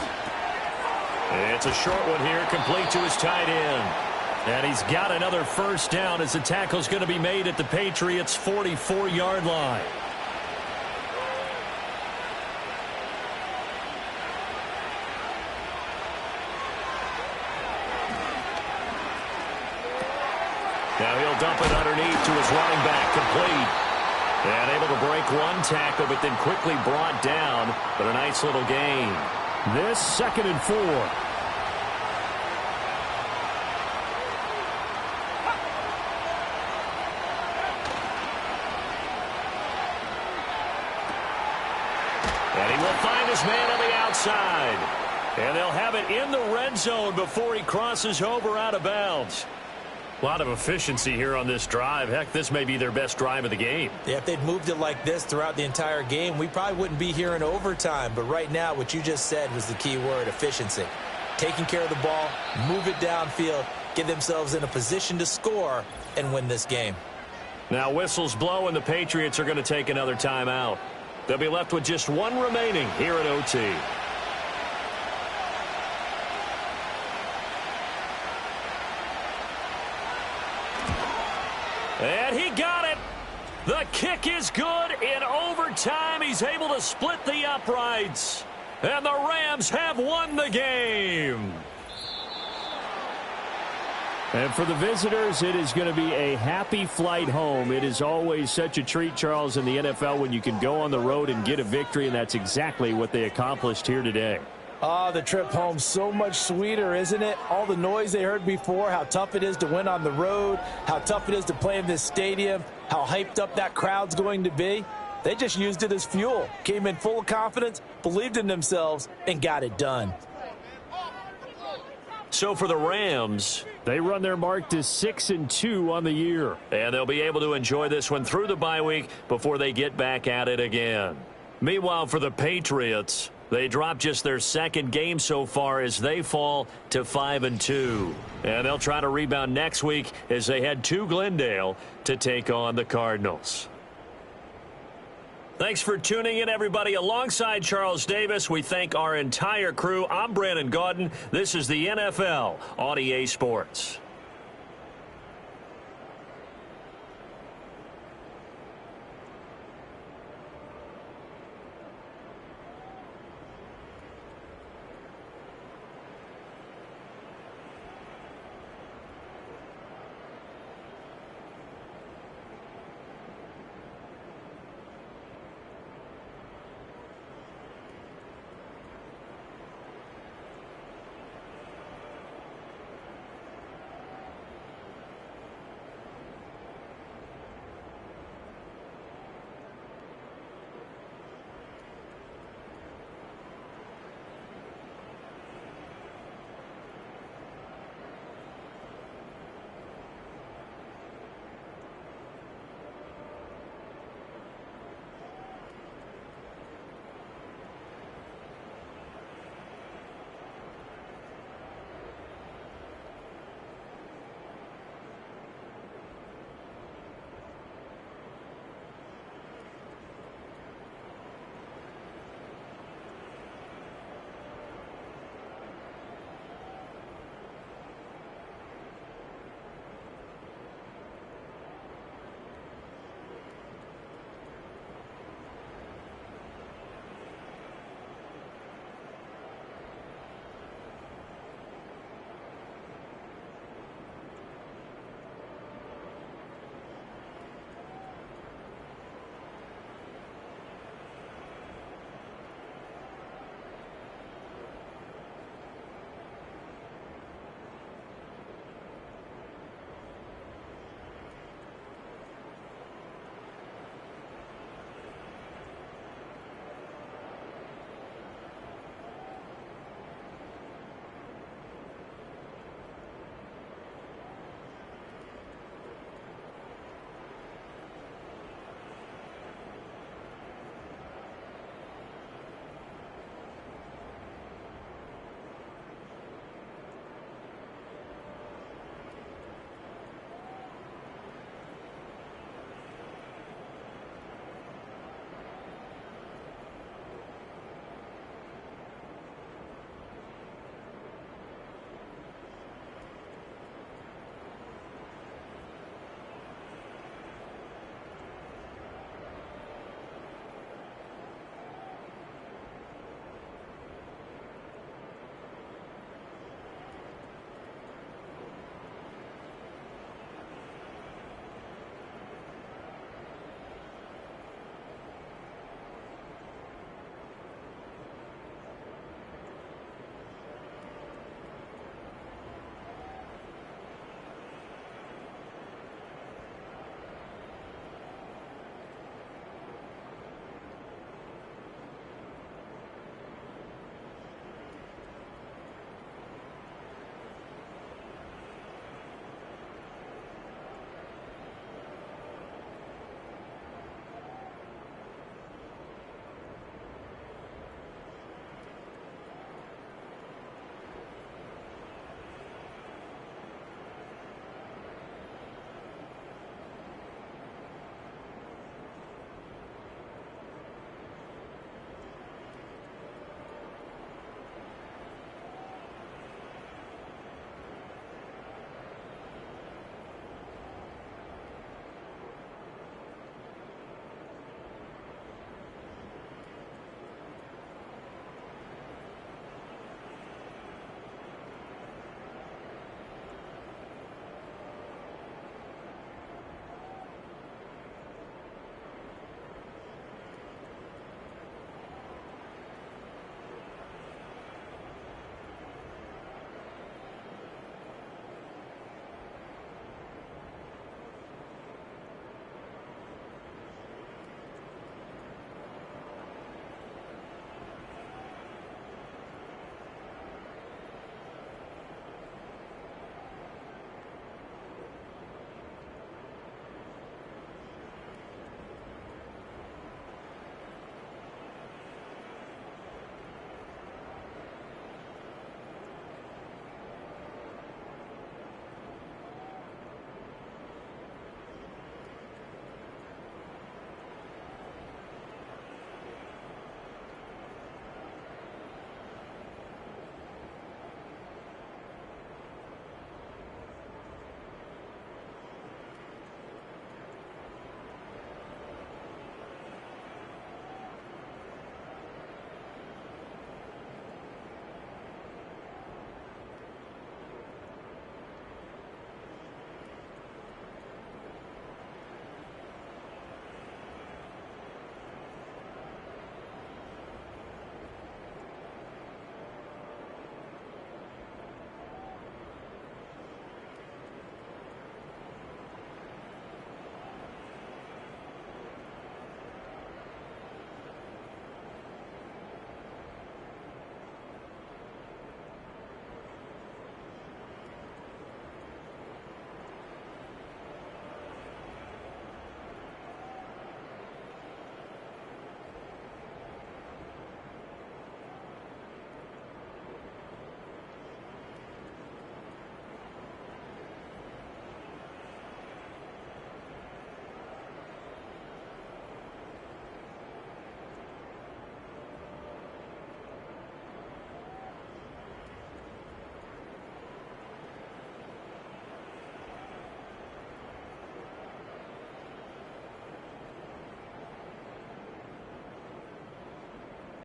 It's a short one here, complete to his tight end. And he's got another first down as the tackle's going to be made at the Patriots' 44-yard line. Now he'll dump it underneath to his running back, complete. And able to break one tackle, but then quickly brought down. But a nice little gain. This 2nd and 4. And he will find his man on the outside. And they'll have it in the red zone before he crosses over out of bounds. A lot of efficiency here on this drive. Heck, this may be their best drive of the game. Yeah, if they'd moved it like this throughout the entire game, we probably wouldn't be here in overtime. But right now, what you just said was the key word, efficiency. Taking care of the ball, move it downfield, get themselves in a position to score and win this game. Now whistles blow and the Patriots are going to take another timeout. They'll be left with just one remaining here at OT. And he got it. The kick is good in overtime. He's able to split the uprights. And the Rams have won the game. And for the visitors, it is going to be a happy flight home. It is always such a treat, Charles, in the NFL when you can go on the road and get a victory, and that's exactly what they accomplished here today. Oh, the trip home so much sweeter, isn't it? All the noise they heard before, how tough it is to win on the road, how tough it is to play in this stadium, how hyped up that crowd's going to be. They just used it as fuel, came in full of confidence, believed in themselves, and got it done. So for the Rams, they run their mark to 6-2 on the year. And they'll be able to enjoy this one through the bye week before they get back at it again. Meanwhile, for the Patriots, they dropped just their second game so far as they fall to 5-2. And they'll try to rebound next week as they head to Glendale to take on the Cardinals. Thanks for tuning in, everybody. Alongside Charles Davis, we thank our entire crew. I'm Brandon Gaudin. This is the NFL on EA Sports.